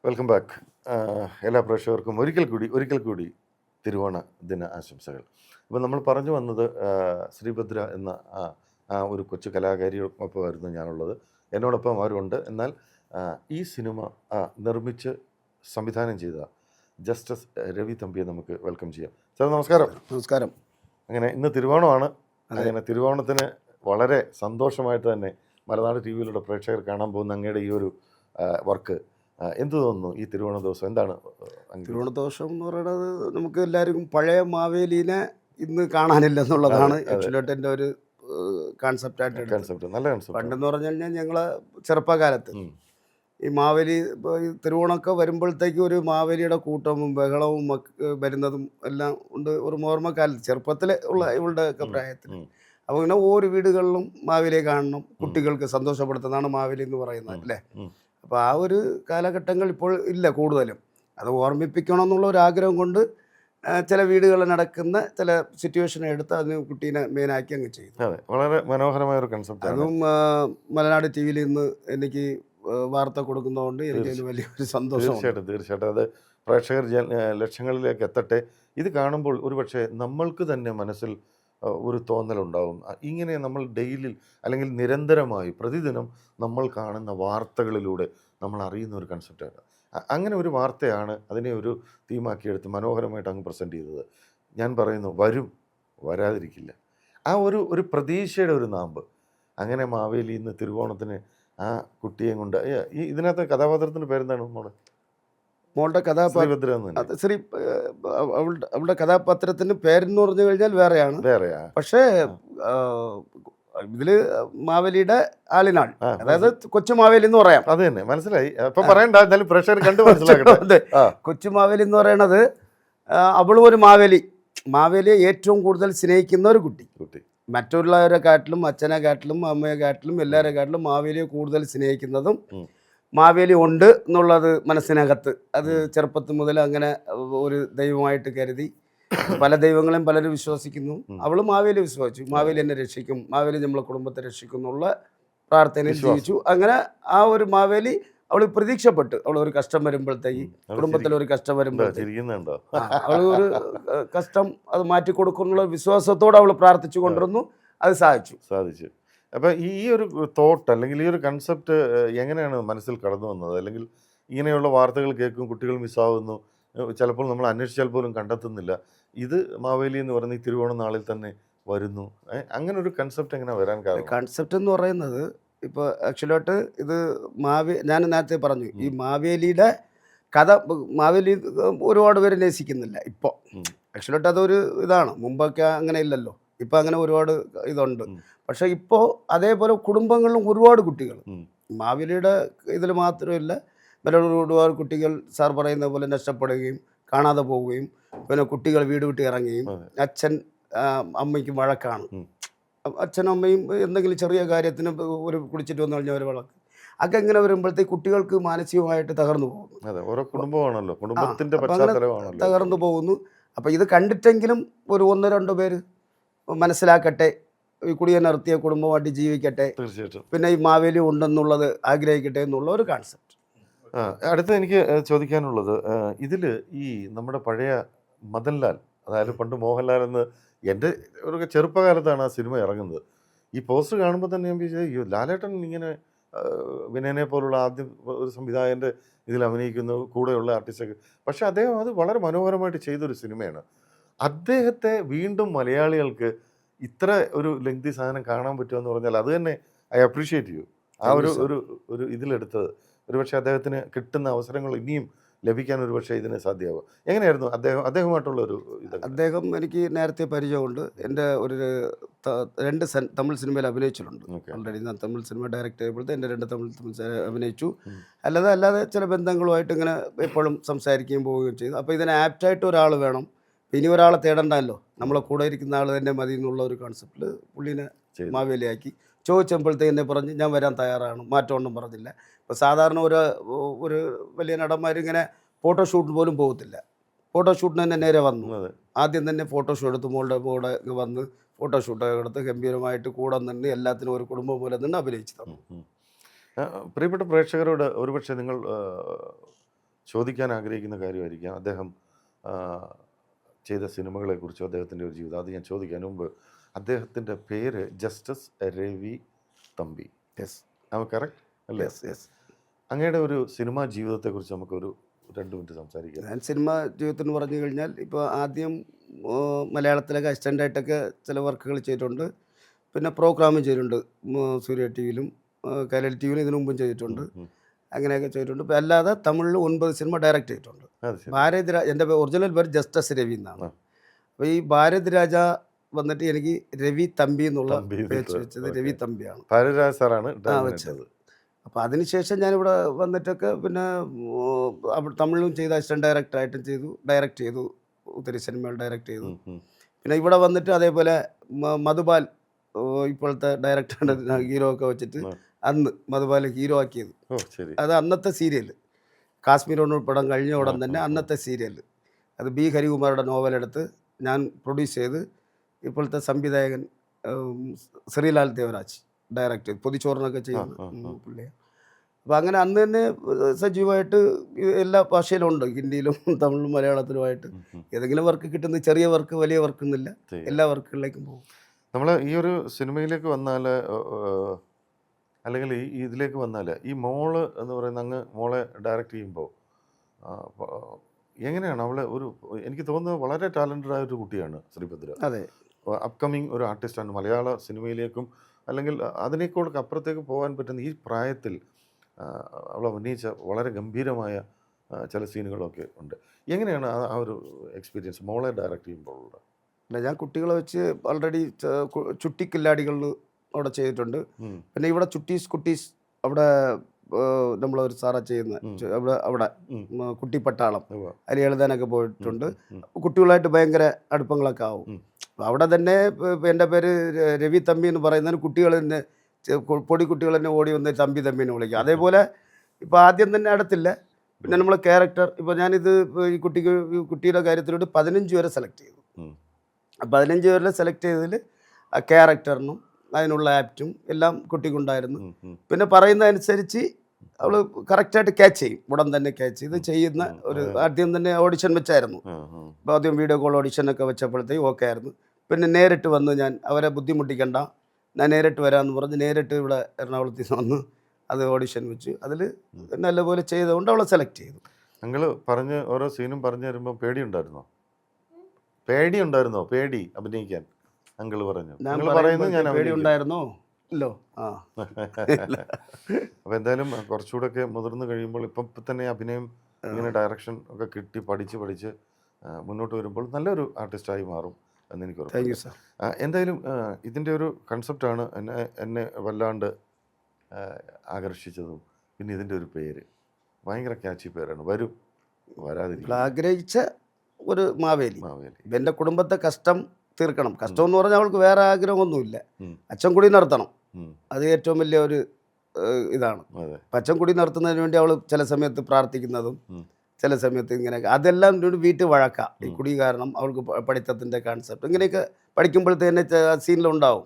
Welcome back. എല്ലാ പ്രേക്ഷകർക്കും ഒരിക്കൽ കൂടി തിരുവോണ ദിന ആശംസകൾ. അപ്പോൾ നമ്മൾ പറഞ്ഞു വന്നത് ശ്രീഭദ്ര എന്ന ആ ഒരു കൊച്ചു കലാകാരിയൊപ്പമായിരുന്നു ഞാനുള്ളത്. എന്നോടൊപ്പം അവരുണ്ട്. എന്നാൽ ഈ സിനിമ നിർമ്മിച്ച് സംവിധാനം ചെയ്ത ജസ്റ്റിസ് രവി തമ്പിയെ നമുക്ക് വെൽക്കം ചെയ്യാം. സാർ നമസ്കാരം. നമസ്കാരം. അങ്ങനെ ഇന്ന് തിരുവോണമാണ്. അങ്ങനെ തിരുവോണത്തിന് വളരെ സന്തോഷമായിട്ട് തന്നെ മലനാട് ടി വിയിലൂടെ പ്രേക്ഷകർ കാണാൻ പോകുന്ന അങ്ങയുടെ ഈ ഒരു വർക്ക് എന്ത് തോന്നുന്നു? ഈ തിരുവോണ ദിവസം എന്താണ്? തിരുവോണ ദിവസം എന്ന് പറയുന്നത് നമുക്ക് എല്ലാവർക്കും പഴയ മാവേലീനെ ഇന്ന് കാണാനില്ല എന്നുള്ളതാണ് ആക്ച്വലായിട്ട് എൻ്റെ ഒരു കോൺസെപ്റ്റായിട്ട്. നല്ല കോൺസെപ്റ്റ്. പണ്ടെന്ന് പറഞ്ഞു കഴിഞ്ഞാൽ ഞങ്ങൾ ചെറുപ്പകാലത്ത് ഈ മാവേലി ഈ തിരുവോണമൊക്കെ വരുമ്പോഴത്തേക്കും ഒരു മാവേലിയുടെ കൂട്ടവും ബഹളവും വരുന്നതും എല്ലാം ഉണ്ട്. ഒരു ഓർമ്മക്കാലത്ത് ചെറുപ്പത്തിൽ ഉള്ള ഇവളുടെ ഒക്കെ പ്രായത്തിൽ അപ്പോൾ ഇങ്ങനെ ഓരോ വീടുകളിലും മാവേലിയെ കാണണം, കുട്ടികൾക്ക് സന്തോഷപ്പെടുത്തുന്നതാണ് മാവേലി എന്ന് പറയുന്നത് അല്ലേ. അപ്പോൾ ആ ഒരു കാലഘട്ടങ്ങൾ ഇപ്പോൾ ഇല്ല കൂടുതലും. അത് ഓർമ്മിപ്പിക്കണം എന്നുള്ള ഒരു ആഗ്രഹം കൊണ്ട് ചില വീടുകളിൽ നടക്കുന്ന ചില സിറ്റുവേഷൻ എടുത്ത് അതിന് കുട്ടീനെ മെയിനാക്കി അങ്ങ് ചെയ്തു. അതെ, വളരെ മനോഹരമായ ഒരു കൺസെപ്റ്റ്. അതും മലനാട് ടി വിയിൽ ഇന്ന് എനിക്ക് വാർത്ത കൊടുക്കുന്നതുകൊണ്ട് എനിക്ക് വലിയൊരു സന്തോഷം. തീർച്ചയായിട്ടും അത് പ്രേക്ഷകർ ലക്ഷങ്ങളിലേക്ക് എത്തട്ടെ. ഇത് കാണുമ്പോൾ ഒരുപക്ഷെ നമ്മൾക്ക് തന്നെ മനസ്സിൽ ഒരു തോന്നലുണ്ടാവും. ഇങ്ങനെ നമ്മൾ ഡെയിലി അല്ലെങ്കിൽ നിരന്തരമായി പ്രതിദിനം നമ്മൾ കാണുന്ന വാർത്തകളിലൂടെ നമ്മൾ അറിയുന്ന ഒരു കൺസെപ്റ്റാണ്. അങ്ങനെ ഒരു വാർത്തയാണ് അതിനെ ഒരു തീമാക്കിയെടുത്ത് മനോഹരമായിട്ട് അങ്ങ് പ്രസൻറ്റ് ചെയ്തത്. ഞാൻ പറയുന്നു, വരാതിരിക്കില്ല. ആ ഒരു പ്രതീക്ഷയുടെ ഒരു നാമ്പ്. അങ്ങനെ മാവേലി ഇന്ന് തിരുവോണത്തിന് ആ കുട്ടിയെ കൊണ്ട് ഈ ഇതിനകത്ത് കഥാപാത്രത്തിൻ്റെ പേരെന്താണ് മോളുടെ കഥാപാത്രം? അവളുടെ കഥാപാത്രത്തിന് പേരെന്ന് പറഞ്ഞു കഴിഞ്ഞാൽ വേറെയാണ്. പക്ഷേ ഇതില് മാവേലിയുടെ ആളിനാൾ, അതായത് കൊച്ചു മാവേലി എന്ന് പറയാം. അത് തന്നെ മനസ്സിലായി. അപ്പൊ പറയണ്ട, എന്തായാലും പ്രേക്ഷകർ കണ്ടു മനസ്സിലാക്കട്ടെ. കൊച്ചു മാവേലി എന്ന് പറയണത് അവളും ഒരു മാവേലിയെ ഏറ്റവും കൂടുതൽ സ്നേഹിക്കുന്ന ഒരു കുട്ടി. മറ്റുള്ളവരെ കാട്ടിലും അച്ഛനെ കാട്ടിലും അമ്മയെ കാട്ടിലും എല്ലാവരെ കാട്ടിലും മാവേലിയെ കൂടുതൽ സ്നേഹിക്കുന്നതും മാവേലി ഉണ്ട് എന്നുള്ളത് മനസ്സിനകത്ത് അത് ചെറുപ്പത്തിൽ മുതൽ അങ്ങനെ ഒരു ദൈവമായിട്ട് കരുതി പല ദൈവങ്ങളെയും പലരും വിശ്വസിക്കുന്നു. അവൾ മാവേലി വിശ്വസിച്ചു. മാവേലി എന്നെ രക്ഷിക്കും, മാവേലി നമ്മളെ കുടുംബത്തെ രക്ഷിക്കും എന്നുള്ള പ്രാർത്ഥനയിൽ ജീവിച്ചു. അങ്ങനെ ആ ഒരു മാവേലി അവൾ പ്രതീക്ഷപ്പെട്ട് അവൾ ഒരു കഷ്ടം വരുമ്പോഴത്തേക്ക്, കുടുംബത്തിൽ ഒരു കഷ്ടം വരുമ്പോഴത്തേക്ക് അവൾ ഒരു കഷ്ടം അത് മാറ്റിക്കൊടുക്കുന്നുള്ള വിശ്വാസത്തോടെ അവൾ പ്രാർത്ഥിച്ചു കൊണ്ടിരുന്നു. അത് സാധിച്ചു. അപ്പോൾ ഈ ഒരു തോട്ട് അല്ലെങ്കിൽ ഈ ഒരു കൺസെപ്റ്റ് എങ്ങനെയാണ് മനസ്സിൽ കടന്നു വന്നത്? അല്ലെങ്കിൽ ഇങ്ങനെയുള്ള വാർത്തകൾ കേൾക്കും, കുട്ടികൾ മിസ്സാവുന്നു, ചിലപ്പോൾ നമ്മൾ അന്വേഷിച്ചാൽ പോലും കണ്ടെത്തുന്നില്ല. ഇത് മാവേലി എന്ന് പറയുന്ന ഈ തിരുവോണ നാളിൽ തന്നെ വരുന്നു. അങ്ങനെ ഒരു കൺസെപ്റ്റ് എങ്ങനെ വരാൻ കാരണം? കൺസെപ്റ്റ് എന്ന് പറയുന്നത് ഇപ്പോൾ ആക്ച്വലായിട്ട് ഇത് ഞാൻ നേരത്തെ പറഞ്ഞു, ഈ മാവേലിയുടെ കഥ മാവേലി ഒരുപാട് പേര് നേസിക്കുന്നില്ല ഇപ്പോൾ. ആക്ച്വലായിട്ട് അതൊരു ഇതാണ്. മുമ്പൊക്കെ അങ്ങനെ ഇല്ലല്ലോ. ഇപ്പം അങ്ങനെ ഒരുപാട് ഇതുണ്ട്. പക്ഷേ ഇപ്പോൾ അതേപോലെ കുടുംബങ്ങളിലും ഒരുപാട് കുട്ടികൾ മാവേലിയുടെ ഇതിൽ മാത്രമല്ല, ഒരുപാട് കുട്ടികൾ സാർ പറയുന്ന പോലെ നഷ്ടപ്പെടുകയും കാണാതെ പോവുകയും പിന്നെ കുട്ടികൾ വീട് വിട്ട് ഇറങ്ങുകയും അച്ഛൻ അമ്മയ്ക്ക് വഴക്കാണ്. അച്ഛനും അമ്മയും എന്തെങ്കിലും ചെറിയ കാര്യത്തിന് ഒരു കുടിച്ചിട്ട് വന്നു കഴിഞ്ഞാൽ ഒരു വഴക്ക് ഒക്കെ ഇങ്ങനെ വരുമ്പോഴത്തേക്ക് കുട്ടികൾക്ക് മാനസികമായിട്ട് തകർന്നു പോകുന്നു. തകർന്നു പോകുന്നു. അപ്പോൾ ഇത് കണ്ടിട്ടെങ്കിലും ഒരു 1-2 പേര് മനസ്സിലാക്കട്ടെ, ഈ കുടിയെ നിർത്തിയ കുടുംബമായിട്ട് ജീവിക്കട്ടെ, തീർച്ചയായിട്ടും പിന്നെ ഈ മാവേലി ഉണ്ടെന്നുള്ളത് ആഗ്രഹിക്കട്ടെ എന്നുള്ള ഒരു കോൺസെപ്റ്റ്. അടുത്ത എനിക്ക് ചോദിക്കാനുള്ളത്, ഇതിൽ ഈ നമ്മുടെ പഴയ മദൻലാൽ, അതായത് പണ്ട് മോഹൻലാൽ എന്ന്, എൻ്റെ ഒരു ചെറുപ്പകാലത്താണ് ആ സിനിമ ഇറങ്ങുന്നത്. ഈ പോസ്റ്റർ കാണുമ്പോൾ തന്നെ ഞാൻ വിചാരിച്ചു, ലാലേട്ടൻ ഇങ്ങനെ വിനയനെ പോലുള്ള ആദ്യം ഒരു സംവിധായകൻ്റെ ഇതിൽ അഭിനയിക്കുന്നു, കൂടെയുള്ള ആർട്ടിസ്റ്റൊക്കെ. പക്ഷെ അദ്ദേഹം അത് വളരെ മനോഹരമായിട്ട് ചെയ്തൊരു സിനിമയാണ്. അദ്ദേഹത്തെ വീണ്ടും മലയാളികൾക്ക് ഇത്ര ഒരു ലെങ്തി സാധനം കാണാൻ പറ്റുമെന്ന് പറഞ്ഞാൽ അത് തന്നെ ഐ അപ്രീഷിയേറ്റ് യു. ആ ഒരു ഇതിലെടുത്തത് ഒരുപക്ഷെ അദ്ദേഹത്തിന് കിട്ടുന്ന അവസരങ്ങൾ ഇനിയും ലഭിക്കാൻ ഒരുപക്ഷെ ഇതിന് സാധ്യമാവുക. എങ്ങനെയായിരുന്നു അദ്ദേഹമായിട്ടുള്ള ഒരു ഇത്? അദ്ദേഹം എനിക്ക് നേരത്തെ പരിചയമുണ്ട്. എൻ്റെ ഒരു 2 തമിഴ് സിനിമയിൽ അഭിനയിച്ചിട്ടുണ്ട് ഓൾറെഡി. ഞാൻ തമിഴ് സിനിമ ഡയറക്റ്റ് ചെയ്യുമ്പോഴത്തെ എൻ്റെ 2 തമിഴ് അഭിനയിച്ചു. അല്ലാതെ ചില ബന്ധങ്ങളുമായിട്ട് ഇങ്ങനെ എപ്പോഴും സംസാരിക്കുകയും പോവുകയും ചെയ്തു. അപ്പോൾ ഇതിന് ആപ്റ്റായിട്ട് ഒരാൾ വേണം, ഇനി ഒരാളെ തേടണ്ടല്ലോ, നമ്മളെ കൂടെ ഇരിക്കുന്ന ആൾ തന്നെ മതി എന്നുള്ള ഒരു കോൺസെപ്റ്റിൽ പുള്ളിനെ മാവേലിയാക്കി. ചോദിച്ചപ്പോഴത്തേക്ക് എന്നെ പറഞ്ഞ് ഞാൻ വരാൻ തയ്യാറാണ്, മാറ്റമൊന്നും പറഞ്ഞില്ല. ഇപ്പോൾ സാധാരണ ഒരു വലിയ നടന്മാരിങ്ങനെ ഫോട്ടോഷൂട്ടിന് പോലും പോകത്തില്ല. ഫോട്ടോഷൂട്ടിന് തന്നെ നേരെ വന്നു. ആദ്യം തന്നെ ഫോട്ടോഷൂട്ട് എടുത്ത് മോളുടെ കൂടെ വന്ന് ഫോട്ടോഷൂട്ടൊക്കെ എടുത്ത് ഗംഭീരമായിട്ട് കൂടെ നിന്ന് എല്ലാത്തിനും ഒരു കുടുംബം പോലെ നിന്ന് അഭിനയിച്ചു തന്നു. പ്രിയപ്പെട്ട പ്രേക്ഷകരോട് ഒരുപക്ഷെ നിങ്ങൾ ചോദിക്കാൻ ആഗ്രഹിക്കുന്ന കാര്യമായിരിക്കാം. അദ്ദേഹം ആ, ചെയ്ത സിനിമകളെക്കുറിച്ചോ അദ്ദേഹത്തിൻ്റെ ഒരു ജീവിതം അത് ഞാൻ ചോദിക്കാൻ മുമ്പ് അദ്ദേഹത്തിൻ്റെ പേര് justice Ravi Thampi. Yes correct അല്ലേ? Yes yes. അങ്ങയുടെ ഒരു സിനിമാ ജീവിതത്തെക്കുറിച്ച് നമുക്കൊരു 2 മിനിറ്റ് സംസാരിക്കാം. ഞാൻ സിനിമ ജീവിതത്തിൽ പറഞ്ഞു കഴിഞ്ഞാൽ ഇപ്പോൾ ആദ്യം മലയാളത്തിലൊക്കെ അസിസ്റ്റൻ്റായിട്ടൊക്കെ ചില വർക്കുകൾ ചെയ്തിട്ടുണ്ട്. പിന്നെ പ്രോഗ്രാമും ചെയ്തിട്ടുണ്ട്. സൂര്യ ടി വിയിലും കൈരളി ടി വിയിലും ഇതിനു മുമ്പും ചെയ്തിട്ടുണ്ട്. അങ്ങനെയൊക്കെ ചെയ്തിട്ടുണ്ട്. ഇപ്പോൾ അല്ലാതെ തമിഴിൽ 9 സിനിമ ഡയറക്റ്റ് ചെയ്തിട്ടുണ്ട്. അത് ശരി. ഭാരത് രാജ എൻ്റെ ഒറിജിനൽ പേര് ജസ്റ്റിസ് രവി എന്നാണ്. ആ. അപ്പോൾ ഈ ഭാരത് രാജ വന്നിട്ട് എനിക്ക് രവി തമ്പി എന്നുള്ള തമ്പി പേര് എന്നിട്ട് വെച്ചത് ഓക്കെ. രവി തമ്പിയാണ്. ഭാരതരാജ സാറാണ് വെച്ചത്. അപ്പോൾ അതിനുശേഷം ഞാനിവിടെ വന്നിട്ടൊക്കെ പിന്നെ അവിടെ തമിഴിലും ചെയ്ത് അസിസ്റ്റൻറ്റ് ഡയറക്ടറായിട്ടും ചെയ്തു, ഡയറക്റ്റ് ചെയ്തു, ഒത്തിരി സിനിമകൾ ഡയറക്റ്റ് ചെയ്തു. പിന്നെ ഇവിടെ വന്നിട്ട് അതേപോലെ മധുപാൽ ഇപ്പോഴത്തെ ഡയറക്ടറുടെ ഹീറോ ഒക്കെ വെച്ചിട്ട് അന്ന് മധുപാൽ ഹീറോ ആക്കിയത്. ഓ ശരി. അത് അന്നത്തെ സീരിയൽ കാശ്മീർ പടം കഴിഞ്ഞ ഉടൻ തന്നെ അന്നത്തെ സീരിയൽ അത് ബി ഹരികുമാറുടെ നോവലെടുത്ത് ഞാൻ പ്രൊഡ്യൂസ് ചെയ്ത് ഇപ്പോഴത്തെ സംവിധായകൻ ശ്രീലാൽ ദേവരാജ് ഡയറക്റ്റ് ചെയ്ത് പൊതിച്ചോറിനൊക്കെ ചെയ്യുന്ന പുള്ളിയെ. അപ്പോൾ അങ്ങനെ അന്ന് തന്നെ സജീവമായിട്ട് എല്ലാ ഭാഷയിലും ഉണ്ട്, ഹിന്ദിയിലും തമിഴിലും മലയാളത്തിലുമായിട്ട്. ഏതെങ്കിലും വർക്ക് കിട്ടുന്ന ചെറിയ വർക്ക് വലിയ വർക്ക് എന്നില്ല, എല്ലാ വർക്കുകളിലേക്കും പോകും. നമ്മൾ ഈ ഒരു സിനിമയിലേക്ക് വന്നാൽ അല്ലെങ്കിൽ ഈ ഇതിലേക്ക് വന്നാൽ ഈ മോള് എന്ന് പറയുന്ന അങ്ങ് മോളെ ഡയറക്റ്റ് ചെയ്യുമ്പോൾ എങ്ങനെയാണ് അവളെ ഒരു എനിക്ക് തോന്നുന്നത് വളരെ ടാലൻറ്റഡ് ആയ ഒരു കുട്ടിയാണ് ശ്രീഭദ്ര. അതെ, അപ്കമിങ് ഒരു ആർട്ടിസ്റ്റാണ്. മലയാള സിനിമയിലേക്കും അല്ലെങ്കിൽ അതിനേക്കാളൊക്കെ അപ്പുറത്തേക്ക് പോകാൻ പറ്റുന്ന ഈ പ്രായത്തിൽ അവൾ അഭിനയിച്ച വളരെ ഗംഭീരമായ ചില സീനുകളൊക്കെ ഉണ്ട്. എങ്ങനെയാണ് ആ ഒരു എക്സ്പീരിയൻസ് മോളെ ഡയറക്റ്റ് ചെയ്യുമ്പോൾ ഉള്ളത്? അല്ല, ഞാൻ കുട്ടികളെ വെച്ച് ഓൾറെഡി ചുട്ടിക്കില്ലാടികളിൽ അവിടെ ചെയ്തിട്ടുണ്ട്. പിന്നെ ഇവിടെ ചുട്ടീസ് കുട്ടീസ് അവിടെ നമ്മളൊരു സാറാ ചെയ്യുന്ന അവിടെ കുട്ടിപ്പട്ടാളം അതിൽ എഴുതാനൊക്കെ പോയിട്ടുണ്ട്. കുട്ടികളായിട്ട് ഭയങ്കര അടുപ്പങ്ങളൊക്കെ ആവും. അവിടെ തന്നെ എൻ്റെ പേര് രവി തമ്പി എന്ന് പറയുന്നതിന് കുട്ടികൾ തന്നെ പൊടിക്കുട്ടികൾ തന്നെ ഓടി വന്ന് തമ്പി തമ്പിനെ വിളിക്കും. അതേപോലെ ഇപ്പോൾ ആദ്യം തന്നെ അടുത്തില്ല. പിന്നെ നമ്മൾ ക്യാരക്ടർ ഇപ്പോൾ ഞാനിത് ഈ കുട്ടിയുടെ കാര്യത്തിലോട്ട് 15 പേരെ സെലക്ട് ചെയ്തു. 15 പേരെ സെലക്ട് ചെയ്തതിൽ ആ ക്യാരക്ടറിനും അതിനുള്ള ആപ്റ്റും എല്ലാം കുട്ടിക്കുണ്ടായിരുന്നു. പിന്നെ പറയുന്നതനുസരിച്ച് അവൾ കറക്റ്റായിട്ട് ക്യാച്ച് ചെയ്യും, ഉടൻ തന്നെ ക്യാച്ച് ചെയ്ത് ചെയ്യുന്ന ഒരു ആദ്യം തന്നെ ഓഡിഷൻ വെച്ചായിരുന്നു. അപ്പോൾ ആദ്യം വീഡിയോ കോൾ ഓഡിഷനൊക്കെ വെച്ചപ്പോഴത്തേക്ക് ഓക്കെ ആയിരുന്നു. പിന്നെ നേരിട്ട് വന്ന് ഞാൻ അവരെ ബുദ്ധിമുട്ടിക്കണ്ട, ഞാൻ നേരിട്ട് വരാമെന്ന് പറഞ്ഞ് നേരിട്ട് ഇവിടെ എറണാകുളത്തിൽ നിന്ന് വന്ന് അത് ഓഡിഷൻ വെച്ച് അതിൽ നല്ലപോലെ ചെയ്തുകൊണ്ട് അവളെ സെലക്ട് ചെയ്തു. നിങ്ങൾ പറഞ്ഞ് ഓരോ സീനും പറഞ്ഞു തരുമ്പോൾ പേടിയുണ്ടായിരുന്നോ? പേടി അഭിനയിക്കാൻ അങ്കിൾ പറഞ്ഞു. പേടിയുണ്ടായിരുന്നോ? ഇല്ലോ. അപ്പോൾ എന്തായാലും കുറച്ചുകൂടെ ഒക്കെ മുതിർന്ന് കഴിയുമ്പോൾ ഇപ്പം തന്നെ അഭിനയം ഇങ്ങനെ ഡയറക്ഷൻ ഒക്കെ കിട്ടി പഠിച്ച് മുന്നോട്ട് വരുമ്പോൾ നല്ലൊരു ആർട്ടിസ്റ്റായി മാറും എന്ന് എനിക്ക് ഉറപ്പ്. Thank you sir. എന്തായാലും ഇതിൻ്റെ ഒരു കൺസെപ്റ്റാണ് എന്നെ വല്ലാണ്ട് ആകർഷിച്ചതും. പിന്നെ ഇതിൻ്റെ ഒരു പേര് ഭയങ്കര ക്യാച്ചി പേരാണ്, വരും വരാതിരിക്കും. ആഗ്രഹിച്ച ഒരു മാവേലി. എൻ്റെ കുടുംബത്തെ കഷ്ടം തീർക്കണം. കഷ്ടം എന്ന് പറഞ്ഞാൽ അവൾക്ക് വേറെ ആഗ്രഹമൊന്നുമില്ല, അച്ഛൻ കുടി നടത്തണം. അത് ഏറ്റവും വലിയ ഒരു ഇതാണ്. അച്ഛൻ കുടി നടത്തുന്നതിന് വേണ്ടി അവൾ ചില സമയത്ത് പ്രാർത്ഥിക്കുന്നതും ചില സമയത്ത് ഇങ്ങനെയൊക്കെ അതെല്ലാം വീട്ടിൽ വഴക്കാം. ഈ കുടി കാരണം അവൾക്ക് പഠിത്തത്തിൻ്റെ കോൺസെപ്റ്റ് ഇങ്ങനെയൊക്കെ പഠിക്കുമ്പോഴത്തേന്നെ സീനിലുണ്ടാവും,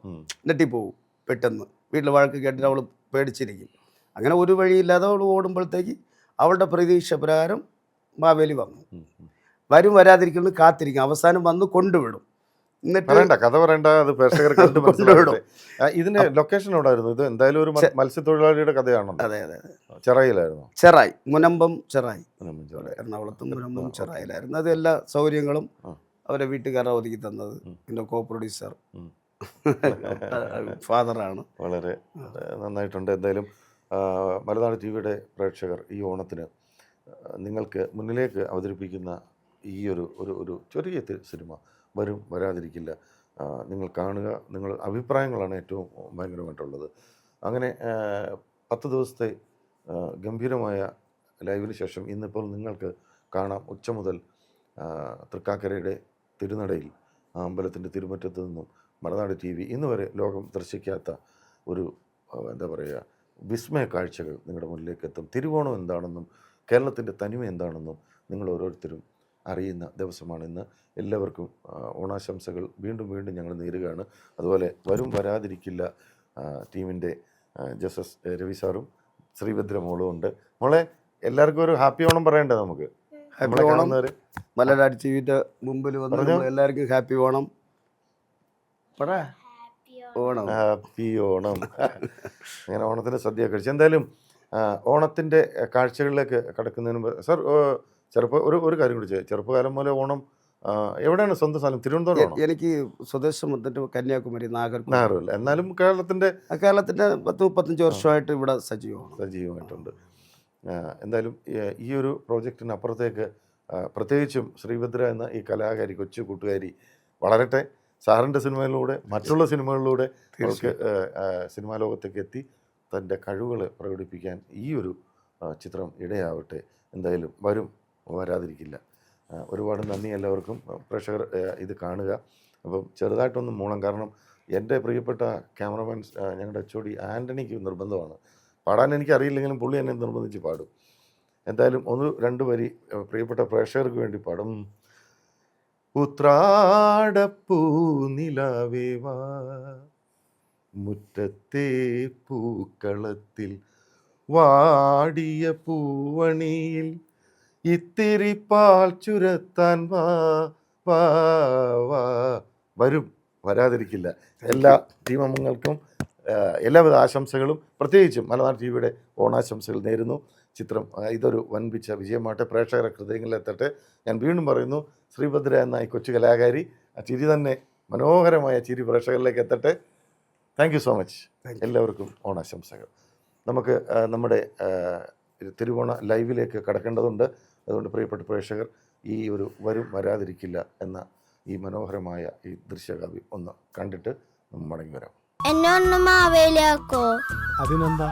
നെട്ടിപ്പോവും പെട്ടെന്ന്. വീട്ടിൽ വഴക്ക് കേട്ടിട്ട് അവൾ പേടിച്ചിരിക്കും. അങ്ങനെ ഒരു വഴിയില്ലാതെ അവൾ ഓടുമ്പോഴത്തേക്ക് അവളുടെ പ്രതീക്ഷ പ്രകാരം മാവേലി വരും വരാതിരിക്കുന്നത് കാത്തിരിക്കും, അവസാനം വന്ന് കൊണ്ടുവിടും. എന്നിട്ട് കഥ പറയണ്ട, അത് പ്രേക്ഷകർ കണ്ടു മനസ്സിലാവിടും. ഇതിന്റെ ലൊക്കേഷൻ എവിടായിരുന്നു? ഇത് എന്തായാലും ഒരു മത്സ്യത്തൊഴിലാളിയുടെ കഥയാണോ? അതെ അതെ അതെ, ചെറായിലായിരുന്നു. ചെറായി, മുനമ്പം ചെറായി, എറണാകുളത്തും മുനമ്പം ചെറായിലായിരുന്നു. അത് എല്ലാ സൗകര്യങ്ങളും അവരെ വീട്ടുകാരെ ഒതുക്കി തന്നത്. പിന്നെ കോ പ്രൊഡ്യൂസർ ഫാദറാണ്. വളരെ നന്നായിട്ടുണ്ട്. എന്തായാലും മലനാട് ടി വിയുടെ പ്രേക്ഷകർ ഈ ഓണത്തിന് നിങ്ങൾക്ക് മുന്നിലേക്ക് അവതരിപ്പിക്കുന്ന ഈ ഒരു ചെറിയ സിനിമ വരും വരാതിരിക്കില്ല. നിങ്ങൾ കാണുക, നിങ്ങൾ അഭിപ്രായങ്ങളാണ് ഏറ്റവും ഭയങ്കരമായിട്ടുള്ളത്. അങ്ങനെ 10 ദിവസത്തെ ഗംഭീരമായ ലൈവിന് ശേഷം ഇന്നിപ്പോൾ നിങ്ങൾക്ക് കാണാം ഉച്ച മുതൽ തൃക്കാക്കരയുടെ തിരുനടയിൽ ആ അമ്പലത്തിൻ്റെ തിരുമുറ്റത്ത് നിന്നും മലനാട് ടി വി ഇന്ന് വരെ ലോകം ദർശിക്കാത്ത ഒരു എന്താ പറയുക വിസ്മയ കാഴ്ചകൾ നിങ്ങളുടെ മുന്നിലേക്ക് എത്തും. തിരുവോണം എന്താണെന്നും കേരളത്തിൻ്റെ തനിമ എന്താണെന്നും നിങ്ങൾ ഓരോരുത്തരും അറിയുന്ന ദിവസമാണ് ഇന്ന്. എല്ലാവർക്കും ഓണാശംസകൾ വീണ്ടും ഞങ്ങൾ നേരുകയാണ്. അതുപോലെ വരും വരാതിരിക്കില്ല ടീമിൻ്റെ ജസ്റ്റിസ് രവി സാറും ശ്രീഭദ്ര മോളും ഉണ്ട്. മോളെ എല്ലാവർക്കും ഒരു ഹാപ്പി ഓണം പറയണ്ടേ നമുക്ക്? നമ്മളെ ഓണം. കാണുന്നവര് മലനാട് ടിവിയുടെ മുമ്പിൽ വന്ന് പറഞ്ഞോ. എല്ലാവർക്കും ഹാപ്പി ഓണം പറ. ഓണം. ഹാപ്പി ഓണം. അങ്ങനെ ഓണത്തിന് സദ്യ കഴിച്ചു. എന്തായാലും ഓണത്തിൻ്റെ കാഴ്ചകളിലേക്ക് കടക്കുന്നതിന് മുമ്പ് സാർ ഒരു കാര്യം കൂടി ചെയ്യും. ചെറുപ്പകാലം പോലെ ഓണം എവിടെയാണ് സ്വന്തം സ്ഥലം? തിരുവനന്തപുരമാണോ? എനിക്ക് സ്വദേശം വന്നിട്ട് കന്യാകുമാരി, നാഗർകോവിൽ. നാഗർകോവിൽ. എന്നാലും കേരളത്തിൻ്റെ 10-35 വർഷമായിട്ട് ഇവിടെ സജീവമായിട്ടുണ്ട്. എന്തായാലും ഈ ഒരു പ്രോജക്റ്റിന് അപ്പുറത്തേക്ക് പ്രത്യേകിച്ചും ശ്രീഭദ്ര എന്ന ഈ കലാകാരി, കൊച്ചു കൂട്ടുകാരി വളരട്ടെ. സാറിൻ്റെ സിനിമകളിലൂടെ, മറ്റുള്ള സിനിമകളിലൂടെ അവർക്ക് സിനിമാ ലോകത്തേക്ക് എത്തി തൻ്റെ കഴിവുകൾ പ്രകടിപ്പിക്കാൻ ഈ ഒരു ചിത്രം ഇടയാവട്ടെ. എന്തായാലും വരാതിരിക്കില്ല. ഒരുപാട് നന്ദി എല്ലാവർക്കും. പ്രേക്ഷകർ ഇത് കാണുക. അപ്പം ചെറുതായിട്ടൊന്ന് മൂളം, കാരണം എൻ്റെ പ്രിയപ്പെട്ട ക്യാമറമാൻ ഞങ്ങളുടെ HOD ആൻ്റണിക്ക് നിർബന്ധമാണ്. പാടാൻ എനിക്കറിയില്ലെങ്കിലും പുള്ളി എന്നെ നിർബന്ധിച്ച് പാടും. എന്തായാലും 1-2 വരി പ്രിയപ്പെട്ട പ്രേക്ഷകർക്ക് വേണ്ടി പാടും. ഉത്രാടപ്പൂ നിലാവേവാ, മുറ്റത്തെ പൂക്കളത്തിൽ വാടിയ പൂവണിയിൽ ഇത്തിരി പാൽ ചുരത്താൻ വാ വാ വാ. വരാതിരിക്കില്ല. എല്ലാ ടീം അംഗങ്ങൾക്കും എല്ലാവിധ ആശംസകളും, പ്രത്യേകിച്ചും മലനാട് ടിവിയുടെ ഓണാശംസകൾ നേരുന്നു. ചിത്രം ഇതൊരു വൻപിച്ച വിജയമാട്ടെ, പ്രേക്ഷകരുടെ ഹൃദയങ്ങളിലെത്തട്ടെ. ഞാൻ വീണ്ടും പറയുന്നു, ശ്രീഭദ്ര എന്ന ഈ കൊച്ചു കലാകാരി ആ ചിരി തന്നെ മനോഹരമായ ചിരി പ്രേക്ഷകരിലേക്ക് എത്തട്ടെ. Thank you so much. എല്ലാവർക്കും ഓണാശംസകൾ. നമുക്ക് നമ്മുടെ തിരുവോണ ലൈവിലേക്ക് കടക്കേണ്ടതുണ്ട്. അതുകൊണ്ട് പ്രിയപ്പെട്ട പ്രേക്ഷകർ ഈ ഒരു വരാതിരിക്കില്ല എന്ന ഈ മനോഹരമായ ഈ ദൃശ്യകാവ്യം ഒന്ന് കണ്ടിട്ട് നമ്മൾ മടങ്ങി വരാം. എന്നെ ഒന്ന് മാവേലിയാക്കോ? അതിനെന്താ?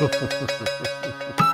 Ha ha ha ha ha.